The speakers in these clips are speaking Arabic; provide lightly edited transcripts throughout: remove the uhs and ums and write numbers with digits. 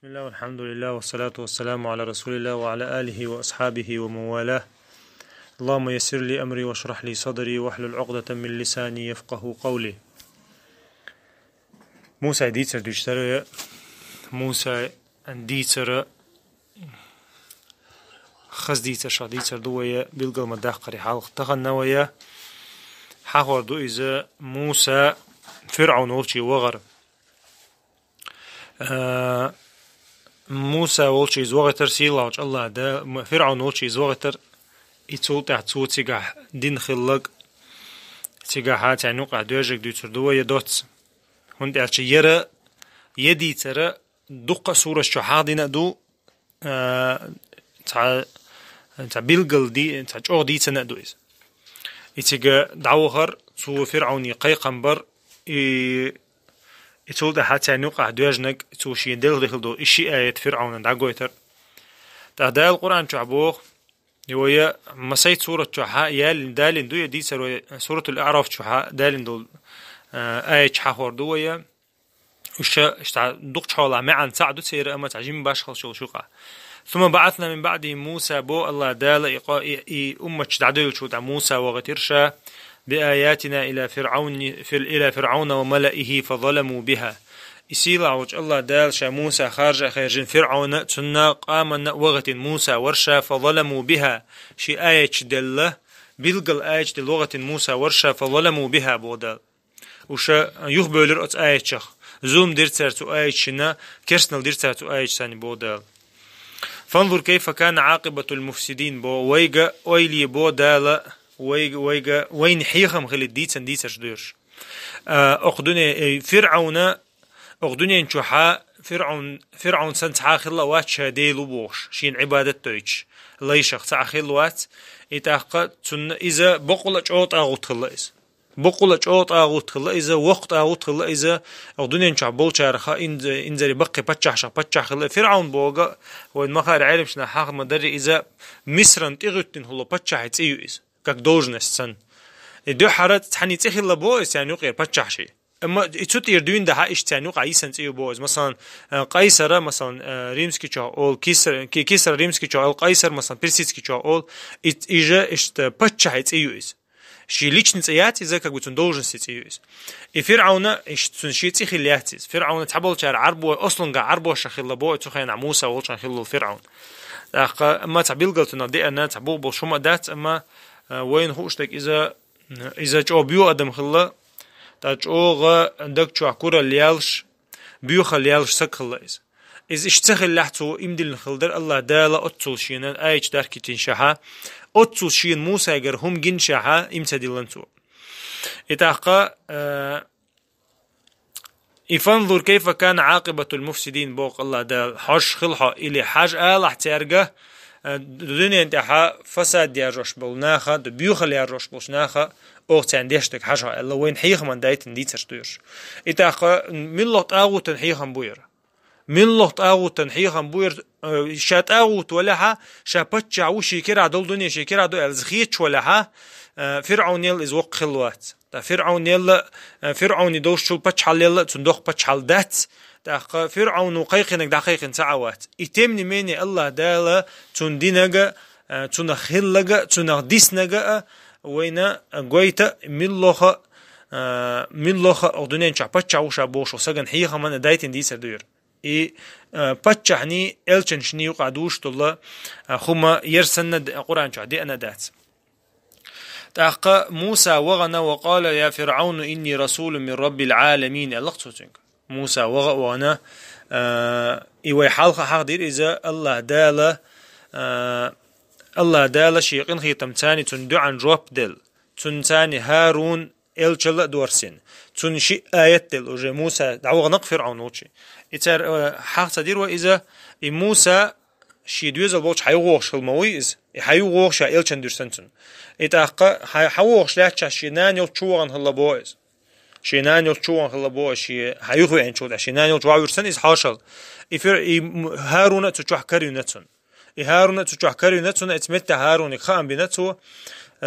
بسم الله والحمد لله والصلاة والسلام على رسول الله وعلى آله وأصحابه ومن والاه. اللهم يسر لي أمري واشرح لي صدري واحلل عقدة من لساني يفقه قولي. موسى ديتر ديشتري موسى ديتر خز ديتر شا ديتر دوية بيلقى مداخ قري حالق تخن نوية حاور دو إذا موسى فرعون ولشي وغر موسى ولشي زوغتر سيلا الله ده فرعون ولشي زوغتر يتول تحت سو تيجح دين خلق تيجحات يعني نوقع دوجك ديتر دوية دوتس هند أشي يرى يدي ترى دقة صورة شحادنا دو تع بيلقل دي تع جو دي تنادو إز يتيجا دعوهر سو فرعون يقي قنبر يتول ده حتى نوقع دوجنك سو شي دل دو إشي آية فرعون دعويتر تعدال القرآن شعبوه يويا مسيت سورة شحا يال دالين دو يدي سورة الأعراف شحا دالين دول آية شحا دويا وش دق حولا معا ساعدو سير أما تعجيم باشخل شوقع ثم بعثنا من بعد موسى بو الله دال أمة شدعدو شوطع موسى وغترشا بآياتنا إلى فرعون وملئه فظلموا بها يسيلا وجه الله دال شا موسى خارج فرعون تنا قام وغت موسى ورشا فظلموا بها شي آية دل بلقل آية لغة موسى ورشا فظلموا بها بودال وشا يخبر أت آية شخ زوم ديرتسرتو آية شنا كرسنل ديرتسرتو آية ساني بودال فانظر كيف كان عاقبة المفسدين بو ويغا ويلي بودال ويغا وين حيخم خلي ديتسن ديتسر ديرش أقدني فرعون أقدني انشوحا فرعون سنت عاخل وات شاديلو بوش شين عبادة تويتش ليشخ تعاخل وات إتاقا تن إذا بقول أجوط أغوط خلاص بقول أجوط أغوط خلا إذا وقت أغوط خلا إذا أقدني انشوح بولشارخا إنزري بقي بتشح خلا فرعون بوغا وين ما خير عالم شنا حاخ مدري إذا مصر تغتن هلو بتشح تيو إز كاك دوجنس سن دو حارات تحني تخلا بويس يعني يقير بتشح شيء اما اتوت يردوين ده ايش تاني وقع يسنسيو بوز مثلا قيصر مثلا ريمسكي تشا اول كيسر ريمسكي تشا اول قيصر مثلا بيرسيتسكي تشا اول اجا اشت باتشا يتسيو از شي ليچنصيات اذا كغوتن должен سيتسيو از فرعون اشت شي تخليات فرعون تحبل شار عربو اصلا عربو شخيل بو تخين موسى ولشان خيل فرعون اما تعبيل قلتنا دي انا تعبو بشوما دات اما وين هوشتك اذا جو بيو ادم خلا تاجوغ عندك شو عكورة ليالش بيوخ ليالش سكلايز إذا اشتغل لحتو إمدل خلدر الله دالا أتصل شينا آيش دار كتين شحا أتصل شين موسى جر هم جن شحا إمتدلنتو إتاقا يفنظر كيف كان عاقبة المفسدين بوق الله دال حش خلها إلي حاج آلح ترجه الدنيا انتحا فساد يارجش بولناخا بيوخ ليارجش بولناخا أوقت عنديشتك حاجة الله وين حيخ من دايتن دي تشتويش إتاقا من الله تاغوت تنحيخن بوير من الله تاغوت تنحيخن بوير شات اغوت ولها شابتشع وشيكرا دول دنيا شيكرا دول الزخيتش ولها فرعون يل از وق خلوات فرعون يل فرعون يدوش شل بتشحل يل تندوخ بتشحل دات تاق فرعون وقيقنك دقيقن ساعات يتمني مني الله دالا تندينغا تنخلغا تنخديسنغا وينا قويتا من لوخا أردنين شع بتشع وشا بوش وسجن حيخا من دايتن دي سردير بتشعني إلشن شني وقعدوش طلا خما يرسن قرآن شع دي أنا دات تاق موسى وغنا وقال يا فرعون إني رسول من رب العالمين اللقطوتك موسى وغنا إيوي حلقة حقدير إذا الله دالا شيقين خيتم تاني تندو عن جواب دل تنتاني هارون إلشل دورسين تنشي آيات دل وجه موسى دعوة نق فرعون وشي إتر حق تدير وإذا موسى شي دوزل بوش حيوغش المويز حيوغش إلشن درسنتن إتاق حيوغش لاتش شينان يلشوغن هلا بويز شينان يلشوغن هلا بويز شي حيوغي انشود شينان يلشوغ يرسن إز حاشل هارون تجوح كريونتن هارون تجوح كريونتن اتمت هارون خام بنتو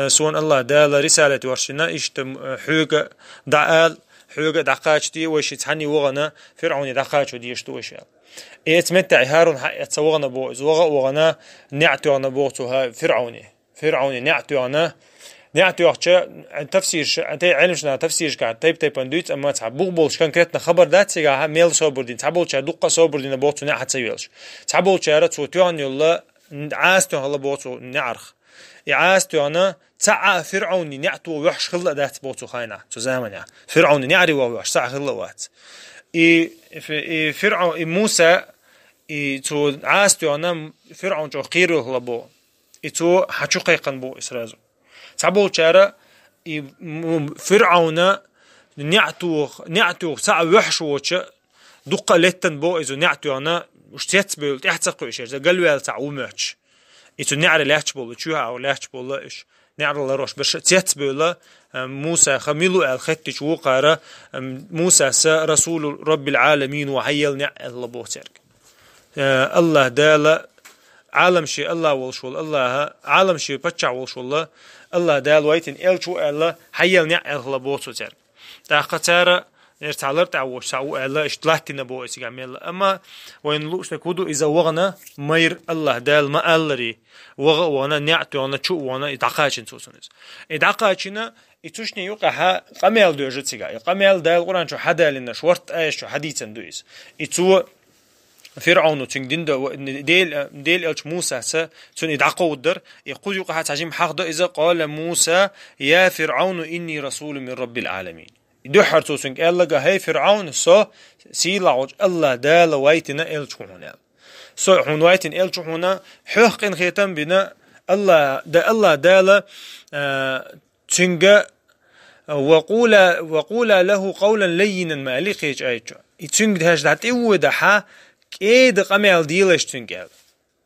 سون الله دال رسالة ورشنا اشتم حوق دعال حوجة دقاشتي وش تحني وغنا فرعون دقاش وديشتو وش يتمتع هارون يتصوغنا بو وغنا نعتو أنا بوتها فرعوني نعتو أنا نعتو تفسير أنت علمشنا تفسير قاعد تيب أندوت أما تعبوق بولش كان كرتنا خبر دات سجاها ميل صوبردين تعبول شا دقة صوبردين بوتو نعت سيولش تعبول شا رتو تيان يلا عاستو هلا بوتو نعرخ يعاستو أنا تاع فرعون نعتو وحش خلا دات بوتو خاينة تو زمانه فرعون نعري وحش ساعة خلا وات فرعون موسى تو عاستو أنا فرعون جو خيرو خلا بو تو حشقيقن بو إسرائيل تعبول شارع فرعون نعتو ساعة وحش وش دقة لتن بو إذا نعتو أنا وشتيت بيلت إحتقوا إيش إذا قالوا تعو ماتش إذا نعر لاش بول شو أو لاش بول إيش نعر لروش بس تيت بيلا موسى خميلو الخط شو قارة موسى رسول رب العالمين وحيل نع الله بوترك الله دال عالم شيء الله والشول الله عالم شيء بتشع والشول الله دال ويتن إلشو الله حيل نع الله بوترك تاقتار ارتعلر تعوش سعو الله اشتلاتنا بو اسيغامل اما وين لوش نكودو اذا وغنا مير الله دال ما الري وغنا نعتو انا تشو وانا ادقاچن سوسنس ادقاچنا اتوشني يوقع قميل دوجتيغا قميل دال قران شو حدالنا شورت ايش شو حديثن دويس اتو فرعون تشندين ديل الش موسى س تون ادقو در يقول يوقع تعجيم حق اذا قال موسى يا فرعون اني رسول من رب العالمين دحر توسنك الله هي فرعون سو سيلاوج الله دال وايتنا الچونا سو هون وايتن الچونا حقن ختم بنا الله دال تشنغ وقولا له قولا لينا ما لقيج ايچ تشنغ هاش دات يودها كيد قمال ديلش تشنغ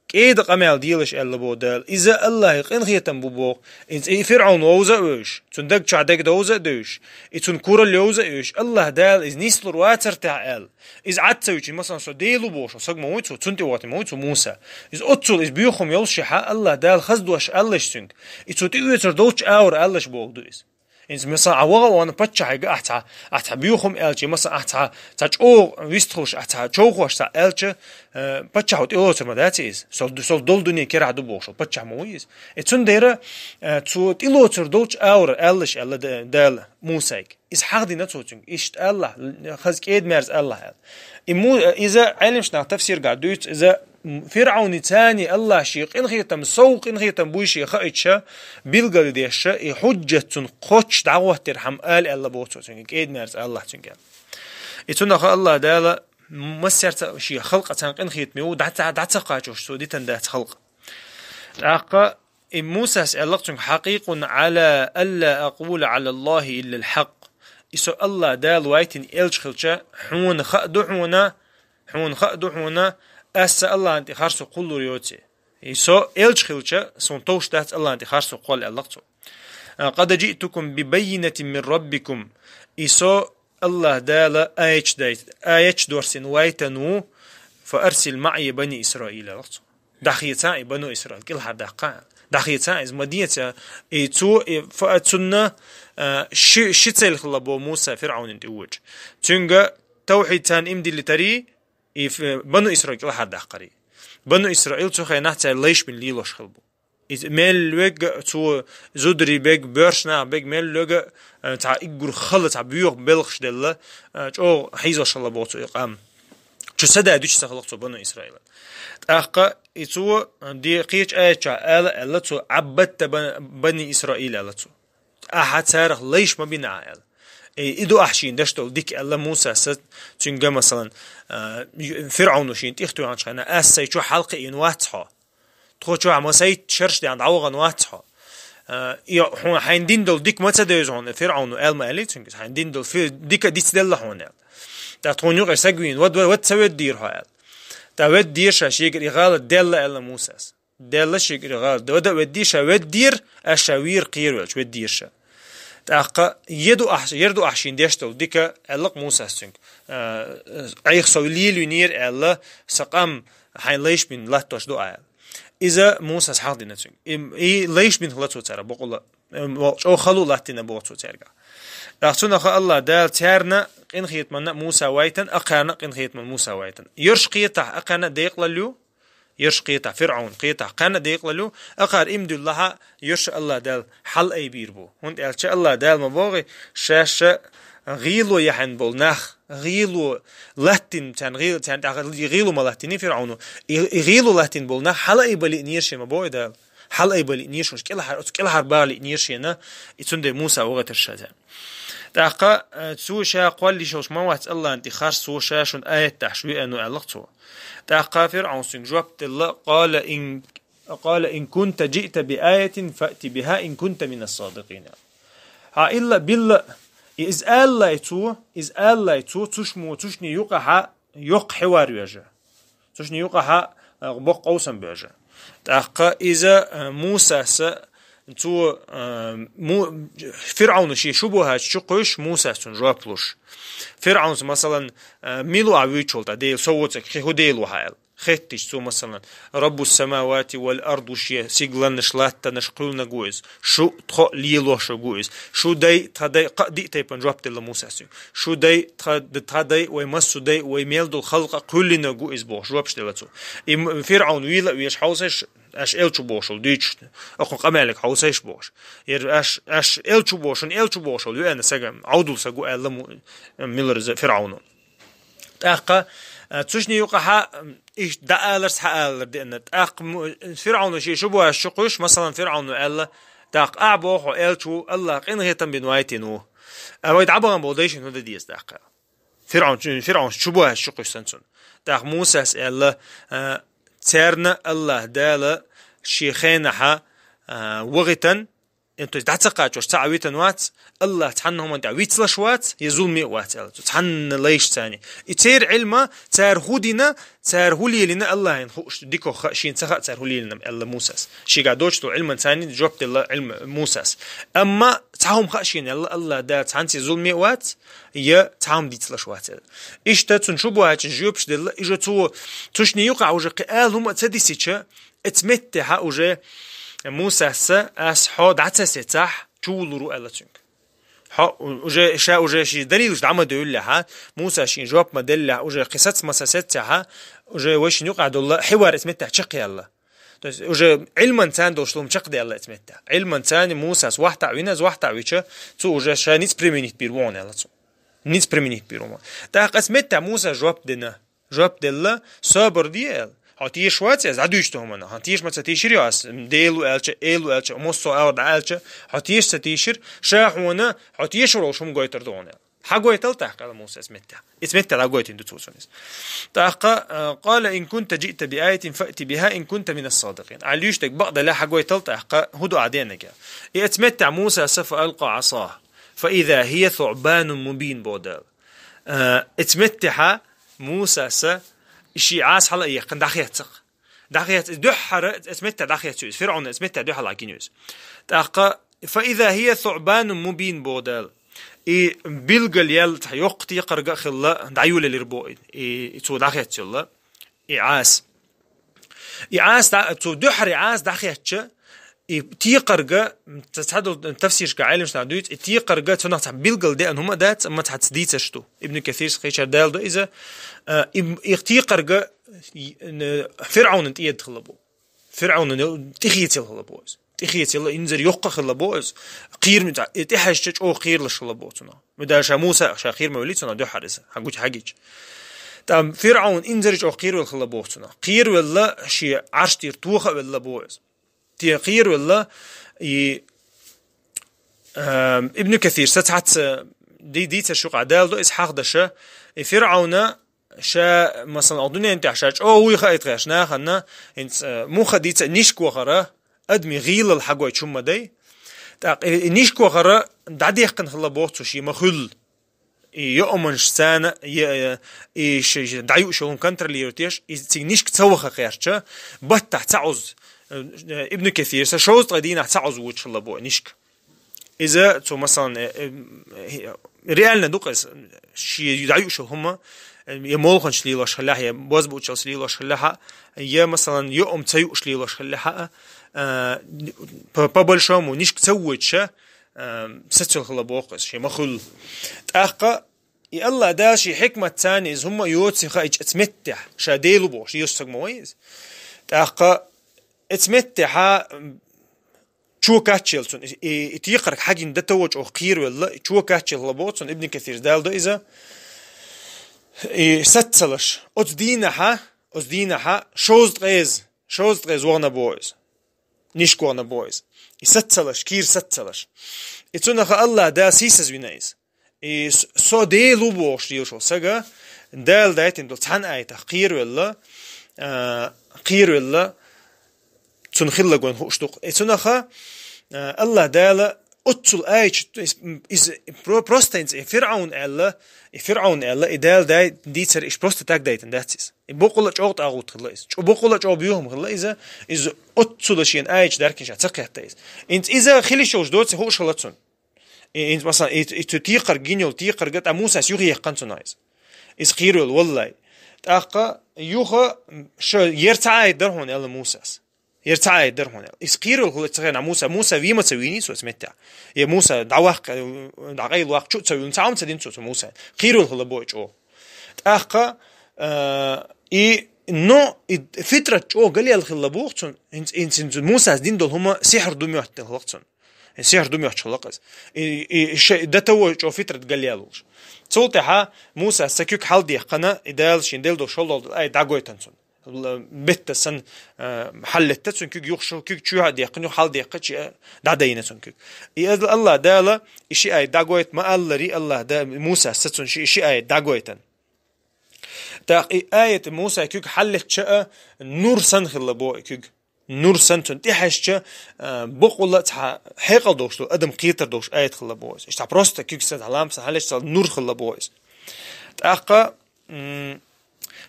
كيد قمال ديلش الله بودال إذا الله يقين خيتم ببوق إن فرعون ووزا إيش تندق شعدك دوزا دوش إتون كورا لوزا إيش الله دال إذ نيسلر واتر تعال إذ عتسويش مثلا سو ديلو بوش وسق مويتو تنتي واتي مويتو موسى إذ أتصل إذ بيوخم يلشحا الله دال خزدوش ألش تنك إتو تيوتر دوش آور ألش بوق دويس إنز مثلا عوضا وانا بتشا حاجة أحتا بيوخم ألشي مثلا أحتا تجو ويستخوش أحتا تشوخوش تا ألشي بتشا هوت إيوتر ما داتيز سول دول دنيا كير عدو بوشو بتشا مويز إتون ديرا تو إيوتر دوش آور ألش ألا دال موسيك إز حقدي نتوتنج إشت الله خزك إيد مارز الله إذا علمشنا تفسير قاعد دوت إذا فرعون تاني الله شيق إن خيتم سوق إن خيتم بوشي خايتشا بيلقل ديشا حجة قوتش دعوة ترحم الله بوتو تنك إيد مارز الله تنك إتونا خا الله دالا مسيرت شي خلقة تنك إن خيت ميو دعت قاجوش سو ديتن دعت خلق عقا موسى سألقتم حقيق على ألا أقول على الله إلا الحق إسو الله دال وايتن إلش خلشا حون خأدو حونا أسا الله أنت خارسو قلو ريوتي إسو إلش خلشا سنتوش دات الله أنت خارسو قول ألقتو قد جئتكم ببينة من ربكم إسو الله دال آيش دورسين وايتنو فأرسل معي بني إسرائيل ألقتو دخيتاي بنو إسرائيل كل حد دقاء دخيتاي إز مدينة إيتو فأتسنة شتسل خلابو موسى فرعون انتوج تنجا توحيد تان إمدي اللي تري بنو إسرائيل كل حد دقري بنو إسرائيل تو خي نحتاج ليش من ليلوش خلبو ميل لوج تو زودري بيج بيرشنا بيج ميل لوج تاع إجر خلط تاع بيوق بلخش دلله جو حيزو شلبو تو إقام شو سدا دوش سخلقتو بنو إسرائيل أخا إتو دي قيش آياتشا ألا تو عبدت بني إسرائيل ألا تو أحد سارخ ليش ما بينا عائل إدو أحشين داشتو ديك ألا موسى ست تنجا مثلا فرعون وشين تيختو عنش خينا أسا يشو حلقة إنواتها تخو شو عمسايت شرش دي عند عوغا نواتها هون حين دول ديك ما تدوز هون فرعون وآل ما ألي تنجز حين دول ديك دي تدل هون تا تخون يوغ ساقوين ود سوي الدير هاي تا ود دير شاشيقر إغال دل ألا موسى دل شيقر إغال ود دير أشاوير قير ولش ود دير شا تاقا يردو أحشين ديشتو ديكا ألق موسى سنك عيخ سويليل ينير ألا سقام حين ليش من لا توش دو إذا موسى حق دينا سنك ليش من لا تو ترى بقول أو خلو لا تنا بقول تو ترى أختنا خا الله دال تيرنا قين خيط من موسى وايتن أقانا قين خيط من موسى وايتن يرش قيطع أقانا ديق لليو يرش قيطع فرعون قيطع قانا ديق لليو أقار إمد الله يرش الله دال حل أي بيربو هند ألش الله دال مباغي شاش غيلو يحن بول نخ غيلو لاتين تان غيل تان غيلو ملاتيني فرعون غيلو لاتين بول نخ حل أي بلي نيرش مباغي دال حل أي بلي نيرش مش كل حر بالي نيرش هنا يتسند موسى وقت الشتاء تاقا سوشا قال لي شوش ما وقت الله انت خاص سوشا شون آية تحشوي أنو علاقته تاقا فرعون سنجوبت الله قال إن كنت جئت بآية فأتي بها إن كنت من الصادقين ها إلا بالله إذ الله يتو تشمو تشني يق حوار يجا تشني يقع بق قوسا بيجا تاقا إذا موسى تو فرعون شي شبهات شقش موسى سنجوابلوش فرعون مثلا ميلو عويتشولتا ديل صوتك خيهو ديلو هايل خيتش سو مثلا رب السماوات والأرض شي سيغلن نشلاتا نشقلنا جويز شو تخو ليلو شو جويز شو داي تداي قدي تي بنجوابت لموسى شو داي تداي ويمسو داي ويميل دو الخلق كلنا جويز بوش جوابش دلتو فرعون ويلا ويش حوسش اش الچو بوشل ديچ اخو قمالك حوسيش بوش ير اش الچو بوشل يانا سغم عودل سغو ال ميلر فرعون تاقا تشني يقها ايش دالرس حالر دين تاق فرعون شي شبوه الشقوش مثلا فرعون قال تاق اعبو الچو الله قين هيتم بنوايتينو او يدعبون بوديشن هذا ديس تاق فرعون شبوه الشقوش سنسون تاق موسى قال تيرنا الله دالا شيخينها وغتن انتو تعتقد وش تعويتن وات الله تحنهم انت عويت لشوات يزول مئة وات تحن ليش ثاني يتير علمه تار هودينا تار هولي لنا الله ينخوش ديكو خشين تخا تار هولي لنا الله موسى شي قاعدوش تو علما ثاني جوبت الله علم موسى اما تاهم خشين الله دا تحنتي يزول مئة وات يا تاهم ديت لشوات ايش تنشبوا هاج جوبش دل اجا تو تشني يقع وجه قال هم تديسيتش اتمتها وجه موسى اس حود عتسيتح تشولرو الاتشنك ها وجه شا وجه شي دليل وش عم يقول لها موسى شي جواب ما دل وجه قصه مساستها وجه وش يقعد الله حوار اتمتح شقي الله وجه علما تان دوشلوم شقدي الله اتمتح علما تان موسى واحد عوينز واحد عويچه تو وجه شا نيت بريمينيت بيرون الاتشن نيت بريمينيت بيرون تا قسمتها موسى جواب دنا جواب دل صبر ديال هاتيش وات از عدوش تهمنا هاتيش ما تتيشر ياس ديلو الچ موسو اورد الچ هاتيش تتيشر شاحونا هاتيش روشم غويتر دونه حغويتل تحق موسى اسمت لا غويت اندو توسونس تحق قال ان كنت جئت بآية فأتي بها ان كنت من الصادقين عليش تك بعد لا حغويتل تحق هدو عدينك اتمت موسى سف القى عصاه فاذا هي ثعبان مبين بودل اتمتها موسى شي عاس حلا يقن داخيت دحر اسمتها داخيت فرعون اسمتها دحر لاكينيوس تاق فاذا هي ثعبان مبين بودل اي بيلقل يل يقتي قرق خلا دعيول اللي ربو اي تو داخيت يلا عاس تو دحر عاس داخيت تي قرقة تتحدث تفسير كعالم شنادويت تي قرقة تناط بيلقل ده أنهم دات ما تحدث شتو ابن كثير خيشر دال ده إذا تي قرقة فرعون انت يدخل فرعون تخيتي الخلبوز تخيتي الله ينزل يقق الخلبوز قير متع تحشج أو قير للخلبوزنا مدار موسى شاخير موليتنا ده حارس حقوج تام فرعون ينزل أو قير للخلبوزنا قير ولا شيء عشتير توخ ولا بوز تيقير ولا ابن كثير ستحت دي تشوق عدال دو إسحاق دشا فرعون شا مثلا أظن أنت عشاج أو يخايت غاشنا خنا أنت مو خديت نيشكو غرا أدمي غيل الحقوي شو دي نيشكو غرا دعدي يقن خلا بوقت شيء مخل يؤمنش سنة إيش دعيو شو كنتر ليرتيش نيشك تسوخ خيرشة بتح تعوز ابن كثير سشوز قدينا تعوز وش الله بو نيشك إذا تو مثلا ريالنا دوقس شيء يدعيو شو هما يمولخن شليلا شلها يا بوزبو شليلا شلها يا مثلا يوم تيو شليلا شلها بابل شامو نيشك تسويتش ستل خلا بوقس شي مخل تأخا الله دا شي حكمة تاني إز هم يوتسي خا اتمتح شاديلو بوش يوسق مويز تأخا اتمتح شو كاتشيلسون يتيقرك حاجين ده توج أو خير ولا شو كاتشيل لبوتسون ابن كثير دال ده إذا ستلش أتدينها شوز غيز وانا بويز نيش وانا بويز ستلش كير ستلش يتونخ الله دا سيسز وينايز سو دي لوبوش ديوشو سجا دال دايتين دول تحن آيتا خير ولا تنخل لقون هوشتوق يتونخ الله دال أتل آيش إز بروستينز فرعون ألا إدال داي ديتر إش بروست تاك دايتن داتسيس بقولة أوت أغوت خلاص بقولة أو بيوم خلاص إذا أتل شيء آيش داركين شاتسقي حتى إنت إذا خلي شوش دوتس هوش خلاصون إنت مثلا تيقر جينيول تيقر قط موسى سيوغي يقنتونايز إز خيرول والله تأقى يوخا شو يرتعاي درهون ألا موسى يرتعاي درهون إسقيرو هو تغير موسى فيما تسويني سو اسمتع يا موسى دعوق دعاي الوقت شو تسوي نتعاون تدين سو موسى قيرو هو بوج او تأخا نو فترة او قال لي الخلبوختون انت موسى دين دول هما سحر دميوت الوقتون سحر دميوت خلقز ده تو او فترة قال لي الوش صوتها موسى سكيك حلدي قنا ادال شندل دو شلول اي داغويتنسون بيت سن حلت تسون كيك يخشو كيك شو هادي قنو حال دي قتش دعدينا سون كيك الله دالا شيء اي داغويت ما الله دا موسى ستون شيء اي داغويتن تا آية موسى كيك حلت شا نور سن خلبو كيك نور سنتون تحش بقولة حقل دوشتو ادم قيتر دوش آية خلبوز اشتا بروستا كيك سد علام سهلش نور خلبوز تاقا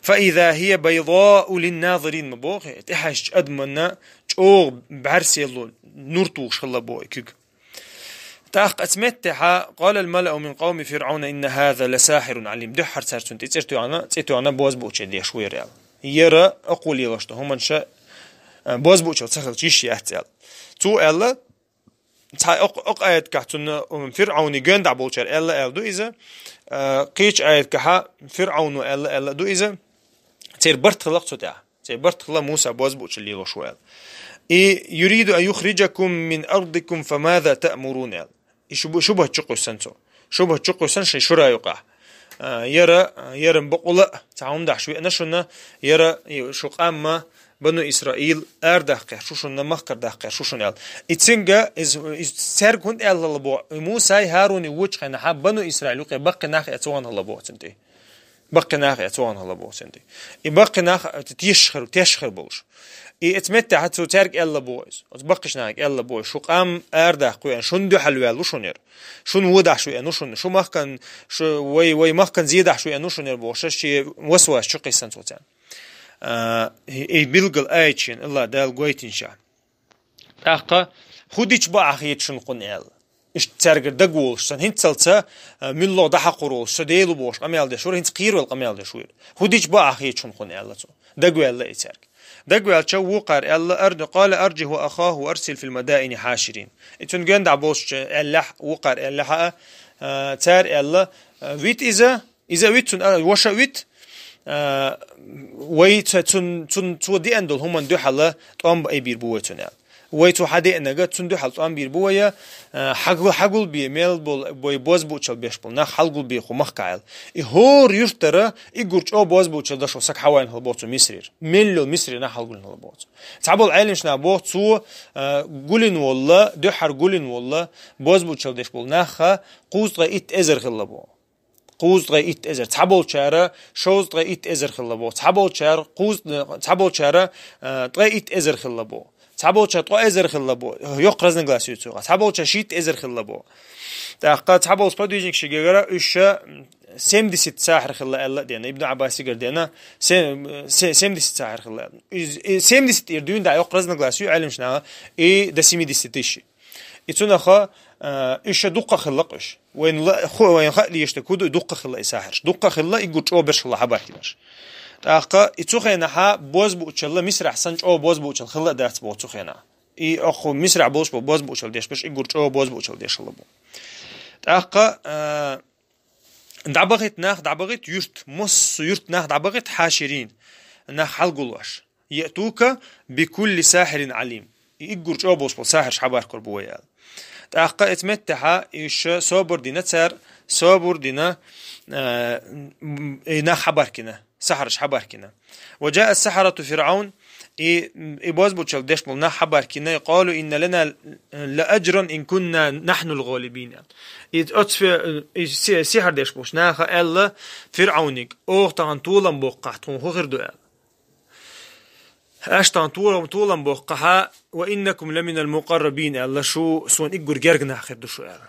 فإذا هي بيضاء للناظرين مبوخ تحش أدمنا شو بعرسيلو نور توش خلبوي كيك تاق أتمتها قال الملأ من قوم فرعون إن هذا لساحر عليم دحر سارتون تيتو أنا بوز بوتش اللي شوي ريال يرى أقول يلاشته هم انشاء بوز بوتش تسخل تيش يحتل تو ألا تاي آيات كحتون فرعون جند بوتشر ألا دو إذا قيش آيات كها فرعون ألا دو إذا تير برت خلق تتاع تير برت خلق موسى بوز بوتش اللي لشوال يريد أن يخرجكم من أرضكم فماذا تأمرون شبه تشقو سنتو شبه تشقو سن شيء شو رايقع يرى بقولة تعاون ده شوي أنا شونا يرى شو قام بنو إسرائيل دقيق شو شونا مخكر دقيق شو شونا إتسنجا إز سرقون الله لبو موسى هارون وجه خنا حب بنو إسرائيل بقى ناخ أتوان الله بو تنتي بقى ناخ أتوان الله بو تنتي بقى ناخ تشخر بولش اتمتع حتى ترك الله بويز بقش ناك الله بويز شو قام دقيق يعني شون دو حلوة شونير شون وضع شوية انو شو مخكن شو وي مخكن زيادة شوية انو شونير بوش شي وسواس شو قيسان صوتان اي بيلقل ايتشين الله دال قويتين شا اقا خوديش با اخيت شن قنال اش ترقر دقولش سن هنت سلسة من الله دحا قروش سديلو بوش قميال ده شور هنت قير والقميال ده شوير خوديش با اخيت شن قنال دقوال الله يترك دقوال شو وقر الله أرد قال أرجه وأخاه وأرسل في المدائن حاشرين إتون جند عبوش اللح وقر اللحة تار الله ويت إذا ويت وش ويت ويت تون تودي أندل هم دو حلا تام أبير بوتون ويتو حدي أنجا تندو حلت أم بيربويا حقول بيميل بول باز بوتشل بيشبل نخ حقول بيخو مخكعل هور يشترى يقولش أو باز بوتشل ده شو سك حوالين هالبوتو مصرير مليون مصري نخ حقول هالبوتو تعبوا العالم شنا بوت سو قولين والله دحر قولين والله باز بوتشل ديشبل نخ قوز رأيت أزر خلبو قوز رأيت أزر تعبوا شارع شوز رأيت أزر خلبو تعبوا شارع قوز تعبوا شارع رأيت أزر خلبو تعبوتش طو ازر خلبو يقرز نغلاسيو تو تعبوتش شيت ازر خلبو تاقا تعبوتش بديجك شيغرا اش سيم دي ست ساحر خلا الله دينا ابن عباس يقردنا سيم دي ست ساحر خلا سيم دي ست يردون دا يقرز نغلاسيو علم شنا اي دسيمي دي ستيشي يتونا خا اش دقه خلقش وين لا خو وين خلي يشتكودو دقه خلا ساحر دقه خلا يقول او بش خلا حباكيش تاقا يتوخينا ها بوز بوتشل مصر احسن او بوز بوتشل خلا دات بوتوخينا إي أخو مسرع بوز بوشل ديش بش إيجور شو بوز بوشل ديش الله بو تأقى دعبغت ناخ دعبغت يرت مص يرت ناخ دعبغت حاشرين ناخ حلقلوش يأتوك بكل ساحر عليم إيجور شو بوز ساحر شحبار كربويا تأقى اتمتها إيش صبر دينا تسار صبر دينا نا حبار كنا سحر شحبار كنا وجاء السحرة فرعون إبواز بوتشل ديش ملنا حبار كنا قالوا إن لنا لأجرا إن كنا نحن الغالبين سحر ديش بوش ناخا ألا فرعونك أوه تغن طولا بوقع تون غير دوال أشتان طولا بوقعها وإنكم لمن المقربين ألا شو سون إقر جرجنا آخر دو شو ألا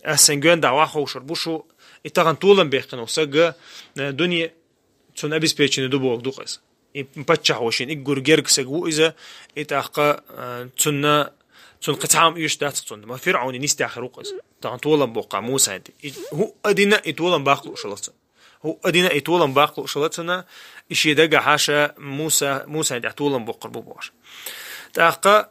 أسنجوان دعوة خوشر بوشو إتغن طولا بيقنا وسجى دنيا سون أبيس بيتشين دوبوك دوقس مبتشح وشين إقر جرج سجو إذا إتأخا سون قطعام إيش دات سون ما فرعون نيست آخر وقس تغن طولا بوقع موسى هو أدينا إتولا باقلو شلص هو أدينا إتولا باقلو شلصنا إيش يدقى حاشا موسى إتولا بوقر بوباش تأخا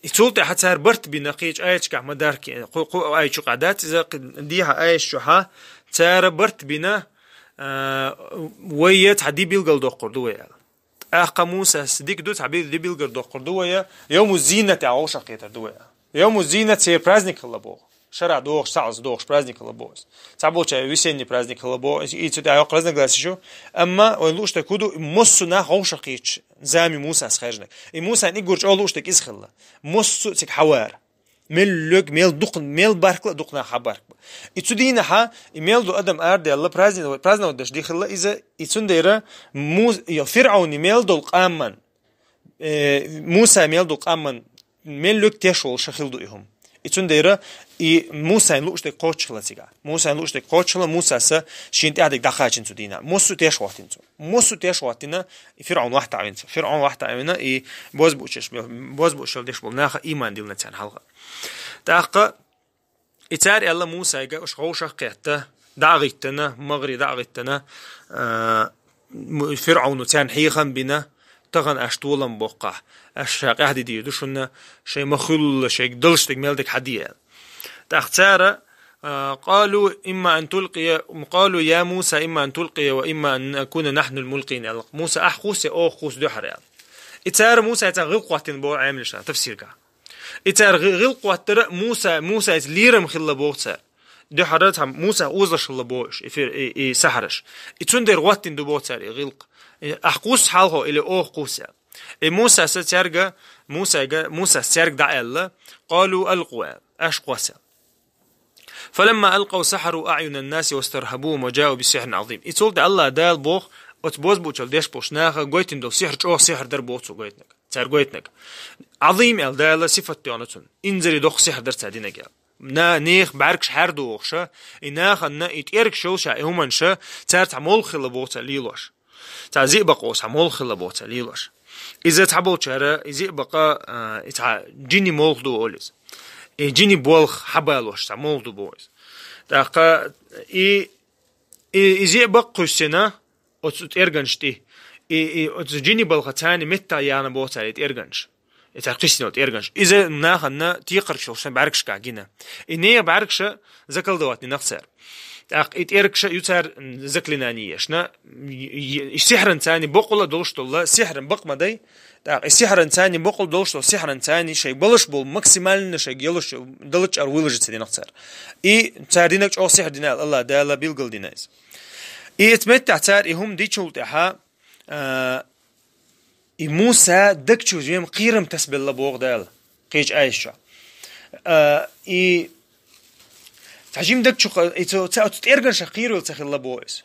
يتولت حتى برت بنقيج آيش كع مدارك قو آيش قعدات إذا ديها آيش شوها تار برت بنا ويت حدي بيلقل دقر دويا أخا موسى صديق دوت حبيب دي بيلقل دقر دويا يوم الزينة عوشة قيتر دويا يوم الزينة سير برازنك الله بو شرع دوغ سعز دوغ برازنك الله بوس تعبول شيء ويسيني برازنك الله بو يتسد عيق رازنك لاسشو أما ولوش تكودو مصنا عوشة قيتش زامي موسى سخرجنك موسى نيجورج أولوش تك إسخلا مص تك حوار ميل لوك ميل دقن ميل باركلا دقنا حبارك يتسدينا ها ميل دو أدم أرد الله برازنا ودش دخلا إذا يتسنديرا فرعون ميل دو القامن موسى ميل دو القامن ميل لوك تشول شخيل دو إهم يتسنديرا موسى لوش تك قوتشلا تيجا موسى لوش تك قوتشلا موسى س شينت أديك دخاچن تدينا موسى تشواتينتو موسى تشواتينا فرعون واحد عينتو فرعون واحد عينا باز بوشل ديش بولناخ إيمان ديلنا تان حلقة تاقة إتاري الله موسى يجا وش غوشة قيته دعغتنا مغري دعغتنا فرعون تان حيخن بنا تغن أشتولا بوقع أشاق أهدي دي دوشنا شيء مخل شيء دلش تجملك حديا تختار قالوا إما أن تلقي قالوا يا موسى إما أن تلقي وإما أن نكون نحن الملقين موسى أحخوس أو خوس دحر إتار موسى يتغل قوتين بو عامل شان تفسير كا إتار غل قوتر موسى ليرم خلا بوتر دحرت موسى أوزش الله بوش في سحرش إتندر قوتين دو بوتر غلق أحقوس حاله إلى أو قوسا موسى سترجع موسى سترجع الله قالوا ألقوا أشقوسا فلما ألقوا سحروا أعين الناس واسترهبوهم وجاءوا بسحر عظيم يتولد الله دال بوخ وتبوز بوشل ديش بوشناخ قويتن دو سحر أو سحر در بوتسو قويتنك تار قويتنك عظيم ال دال صفة تيانتون إنزري دوخ سحر در تادينك نا نيخ بعركش حر دوخشا إناخ أن يتيرك شوشا إهمنشا تار تعمل خلا بوتا ليلوش تعزيق بقوس عمول خلا بوتا ليلوش إذا تعبول شارع إذا بقى جيني مول دو أوليز جيني بولخ حبالوش تعمول دو بويز تاقا إذا بقى قسنا أترجنشتي جيني بولخ تاني متى يانا بوتا يترجنش يترقسنا يترجنش إذا ناخنا تيقرك شوشان بعركش كعجينا إني بعركش زكال دواتني نفسر إتيركش يتر زكلنانيشنا السحر إنساني بقول دولش الله سحر بق مدي السحر إنساني بقول دولش سحر إنساني شيء بلش بول ماكسيمال شيء يلش دلش أرويلج تدين أكثر تاردينك أو سحر دينال الله دالا بيلقل ديناز يتمتع تار هم دي شولتها موسى دكتشو جيم قيرم تسبل الله بوق دال قيج عايشة تعجيم دك شو تترجع شقير ولا تخيل لبويس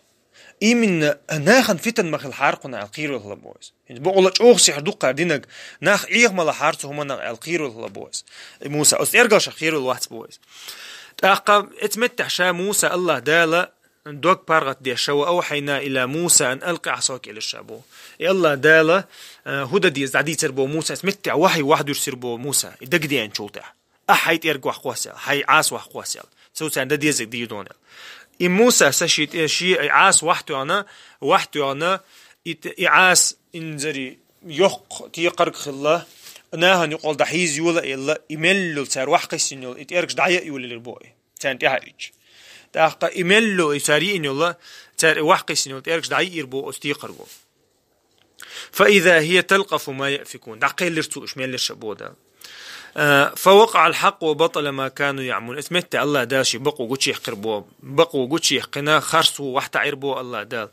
من ناخن فتن مخل حارقنا على القير ولا لبويس بقول لك أوه سحر دق قاعدينك ناخ ملا حارته هم على القير ولا لبويس موسى تترجع شقير ولا واحد بويس تأقب اتمتع شا موسى الله دالا دوك بارغت دي شو أوحينا إلى موسى أن ألقى عصاك إلى الشابو الله دالا هدى دي زعدي تربو موسى اتمتع وحي واحد يرسل بو موسى دق دي أنشولته أحيت يرجع قواسل حي عاس وقواسل سوت عند ديزك دي دونل موسى سشيت شيء عاس وحده أنا عاس إنزري يق تيقرق خلا ناها نقول دحيز يولا إلا إملو تار وحقس إنه إتأركش دعية يولا للبوي تان تهاج تاقا إملو يساري إنه تار وحقس إنه إتأركش دعية يربو أستيقرقو فإذا هي تلقف ما يأفكون دقيل لرتوش ميل الشبودا فوقع الحق وبطل ما كانوا يعملون اتمتع الله داشي بقوا قوتشي يحقربوا بقوا قوتشي يحقنا خرسوا وحتى عربوا الله دال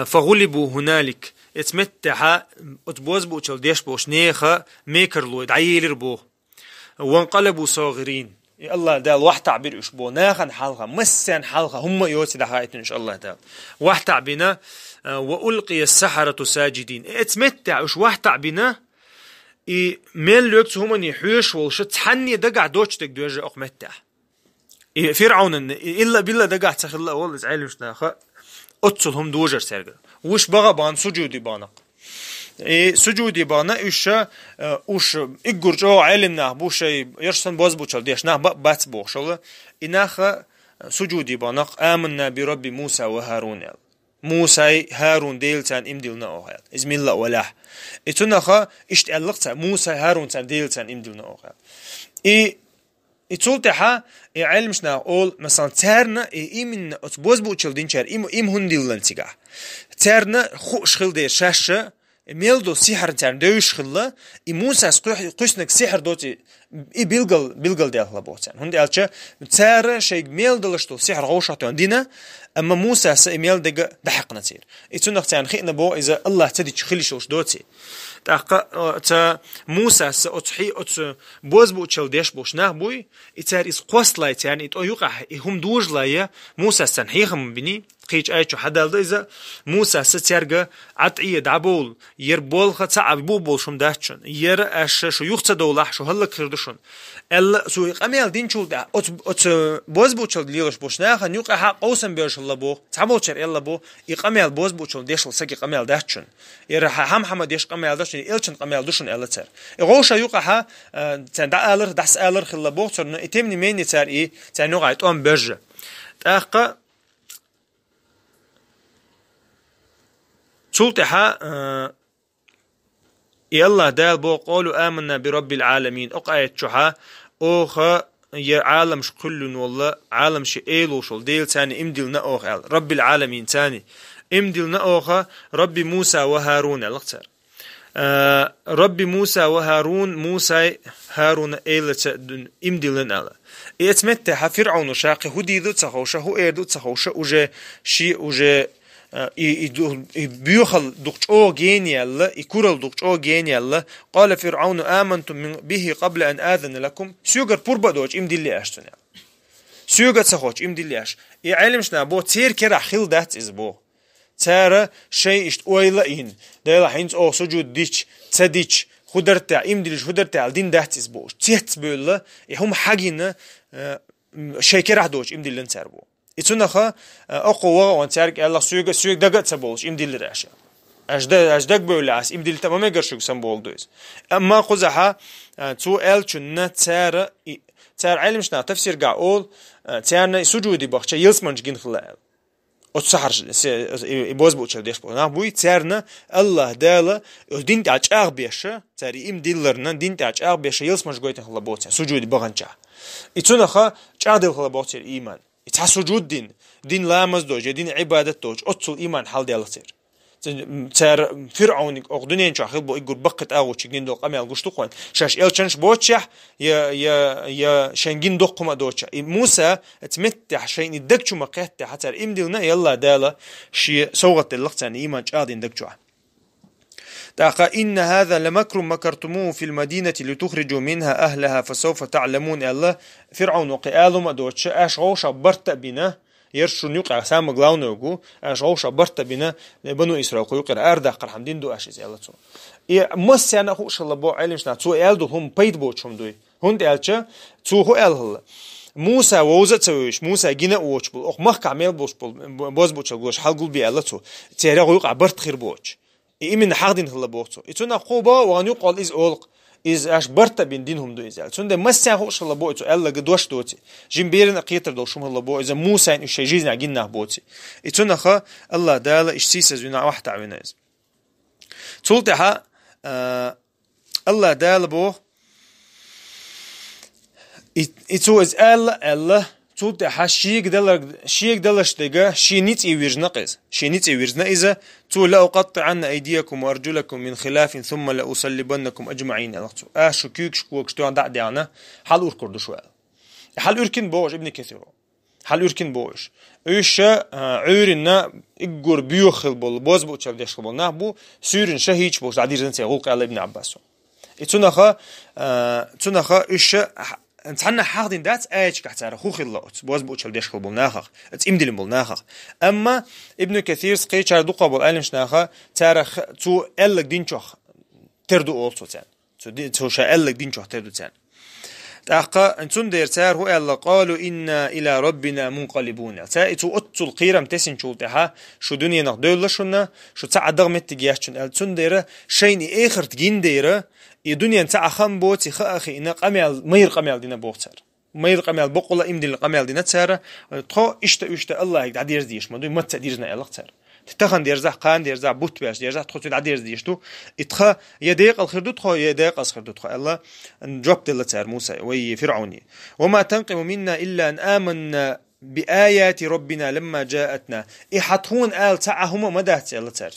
فغلبوا هنالك اتمتع اتبوز بوشل ديش بوش نيخا ميكرلو دعيل ربو وانقلبوا صاغرين الله دال واحد تعبير اشبو ناخن حلقة مسن حلقة هم يوتي دحايتن ان شاء الله دال واحد تعبينا وألقي السحرة ساجدين اتمتع اش واحد تعبينا ميل لوكس هم يحوش والشت تحني دقع دوشتك دوجه اقمتع فرعون الا بالله دقع تخلا والله زعل مش ناخا اتسلهم دوجر سرقه وش بغى بان سجودي بانق سجودي بانا وش اقر جو علمنا بوش يرسن باز بوشل ديش نه بات بوشل اناخ سجودي بانق آمنا برب موسى وهارون موسى هارون ديلتان امدلنا اوهال اسم الله ولاح اتناخا اشتقلقتا موسى هارون تان ديلتان امدلنا اوهال اتولتها علمشنا اول مثلا تارنا من اتبوز بوشل دينشار ام هندلن تيغا تارنا خوش خل دي شاشه ميلدو سحر تان دوش خلا موسى قشنك سحر دوتي بيلقل ديالها بوتان هندي الچا تار شيء ميلدلشتو سحر غوشاتون دينا اما موسى سيميل دحقنا تير اتنخ تان خينا بو اذا الله تدي تخليشوش دوتي تا موسى سأتحي بوز بوشل ديش بوش نه بوي اتار اس قوسلايت يعني ات يقع هم دوج لايا موسى سنحيهم بني قيج ايچو حدالده اذا موسى سترغا عطيه دابول يربول خصا بول شم داچن ير اش شو يخص دولح شو هلا كردشن ال سو قميل دينچول دا ات بوز بوچل ليوش بوش نه خن يقع قوسن بيش الله بو تابوچر يلا بو يقميل بوز بوچل ديشل سكي قميل داچن ير هم ديش قميل داچن الچن قميل دوشن التر غوشا يقع تن دالر داس الر خلا بو تن اتمني مين تر اي تن نوعت ام برج تاقا تولتها يلا دال بو قولوا آمنا برب العالمين أقايت شوها أوخا يا عالم شكل والله عالم شي إيلو شل ديل تاني امدلنا أوخا رب العالمين تاني امدلنا أوخا رب موسى وهارون الاختار رب موسى وهارون موسى هارون إيلة امدلنا ألا يتمتع فرعون شاقي هدي ذو تخوشة هو إيدو تخوشة وجه شي وجه بيوخل دقشو جينيال يكورل دقشو جينيال قال فرعون آمنتم به قبل أن آذن لكم سيوغر بوربا دوش إم دلي أشتنا سيوغر تخوش إم دلي أش يعلمشنا بو تير كرا خيل دات إز بو تارا شيء إشت أويلا إن دايلا حينز أو سجود ديش تديش خدرتع إم دليش خدرتع دين دات إز بو تيت بيولا هم حاجين شيء كرا دوش إم دلي نتار بو اتنخا اقوى وانتارك الله سويق دغت سبولش امديل راشا اجدك بولاس امديل تمام غرشوك سمبول دوز اما قزحا تو الچن تار علمشنا تفسير قاول تارنا سجودي بخچه يلسمنج گين خلا اتسحر يبوز بوچ ديش بو نا بو تارنا الله دالا دين تاچاغ بيشه تار امديلرنا دين تاچاغ بيشه يلسمنج گويت خلا بوچ سجودي بغنچا اتنخا چادل خلا بوچ ایمان سجود دين لامز دوج دين عبادة دوج أتصل إيمان حال ديالتير تار فرعونك أقدنين شاخل بو يقول بقت أغو تشجين دوق أمي ألقش تقوان شاش إلشانش بوتشح يا شنجين دوق ما دوتشح موسى تمتح شيء يدكشو مقيت حتى إمدلنا يلا دالا شي سوغت اللقطان إيمان شادين دكشوه تاقا إن هذا لمكر مكرتموه في المدينة لتخرجوا منها أهلها فسوف تعلمون الله فرعون وقيالو ما دوتش أشغوشا برتا بنا يرشون يقع سام غلاونو يقو أشغوشا برتا بنا بنو إسرائيل يقر أردا قرحم دين دو أشيز يلا تو مس يعني خوش الله بو علمشنا تو ألدو هم بيت بوچم دوي هند ألچا تو هو أله موسى ووزت سويش موسى جينا ووش بول أخ مخ عمل بوش بول بوز بوش بوش حلقول بي الله تو تيرا يقع برت خير بوش إيمن حقدين هلا بوقتو إتونا قوبا وان يقال إز أولق إز أش برتا بين دينهم دو إزال تون ده مسيا خوش هلا بوقتو ألا قدوش دوتي جيم بيرن قيتر دوشهم هلا بو إذا موسى إن إشي جيزنا جينا بوتي إتونا خا الله دالا إش سيسا زونا واحد عوينا إز تولتها الله دال بو إتوز الله توت حشيك دلش دقة شينيت يويرجنقز شينيت يويرجنقز تو لا أقطعن أيديكم وأرجلكم من خلاف ثم لأصلبنكم أجمعين ألقتو شكوك شكوك شتو عن دعنا حال أوركردو شوال حال أوركن بوش ابن كثير حال أوركن بوش إيش عورنا إجور بيوخل بول بوز بو تشاف ديش بول نهبو سورن شهيج بوش عدير زنتي غوق على ابن عباسو تونخا إيش انتحنا حاضن دات ايش كحتار خوخ الله بوز بو تشاف ديش بول ناخخ اتمدلن بول ناخخ اما ابن كثير سقي چار دو قبول علمش ناخه تارخ تو الك دينچوخ تردو اولسو تان تو شا الك دينچوخ تردو تان تاقا انتون دير تار هو الله قالوا إنا إلى ربنا منقلبون تايتو أتو القيرم تسين شولتها شو دنيا نقدر شونا شو تعدغ متجياشون انتون دير شيني آخر تجين دير الدنيا نتاع خم بوتي خاخي إن قميل مير قميل دينا بوختر مير قميل بقولة إمدي القميل دينا تسارة تخو إشتا الله يقعد دير ديش ما دوي ما تديرنا الله تسار تتخن دير زح قان دير زح بوت باش دير زح تخو تعدير ديشتو اتخا يديق الخردو تخو يديق الخردو تخو الله نجوب دل تسار موسى وي فرعوني وما تنقم منا إلا أن آمنا بآيات ربنا لما جاءتنا حتهون آل تعهما مدات الله تسار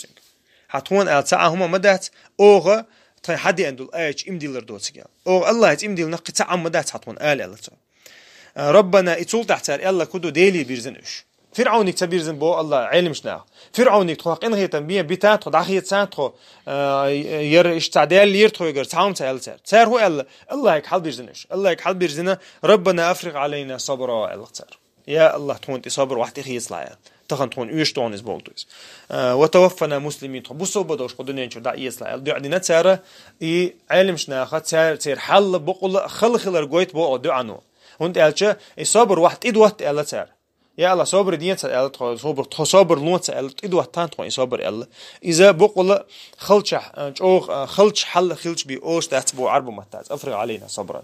حتهون آل تعهما مدات أوغا طيب حدي عنده الآية إمدي لردوتك أو الله إمدي لنقي تعمدات حطون آل الله ربنا إتول تحتار الله كدو ديلي بيرزنش فرعونك تبيرزن بو الله علمش ناه فرعونك تخاق إن هي تنبيه بيتات خد أخي تسان تخو ير إشتعدال لير تخو يقر تعاون تال تار هو الله هيك حال بيرزنش الله هيك حال بيرزنا ربنا أفرغ علينا صبرا الله تار يا الله تكون تصبر واحد إخي يصلع تخن تكون إيش تونس بولتوس وتوفنا مسلمين بوسو بدوش قدنين شو دعي يصلع دعدي نتسارة علمش ناه تسير حل بقول خل رجويت بو دعنو هند قالش صبر واحد إيد واحد الله تار يا الله صبر دين تسأل صبر لون تسأل إدوه تانت صبر الله إذا بقول خلش حل خلش بيوش تحسبوا عرب متاز أفرغ علينا صبرا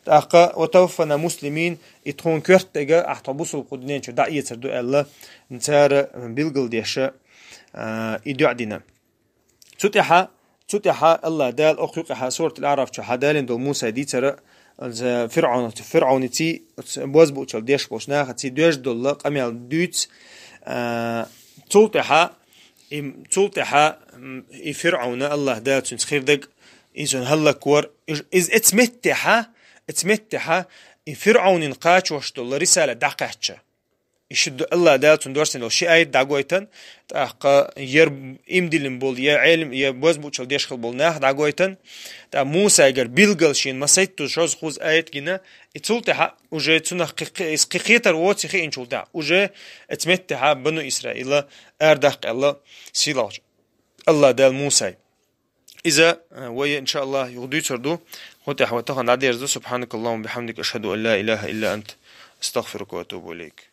تأقى وتوفنا مسلمين يتخون كرت تجا أحتبوسوا القدنين شو دعية تردو الله نتار بيلقل ديشة يدعو دينا تتحى الله دال أخيقها سورة الأعراف شو حدالين دول موسى دي ترى فرعون تي بوز بوشل ديش بوشناخ تي دوش دول قميل دوت تلتحى فرعون الله دال تنسخير دق إذن هلا كور إذ اتمتحى فرعون قاش وش دول رسالة دقاتش يشد الله دال تندورسن لو شيء أيد دعويتن تأقى ير إمدلن بول يا علم يا بوز بوشل ديش خل بول ناخ دعويتن تا موسى يقر بيلقلشين ما سيتو شوز خوز آيات جنا اتولتها وجه تنخ قيقيتر واتي خي انشولتها وجه اتمتها بنو إسرائيل أردق الله سيلاج الله دال موسى إذا ويا إن شاء الله يغدو تردو خوتي حواتها نعدي سبحانك اللهم بحمدك أشهد أن لا إله إلا أنت استغفرك وأتوب إليك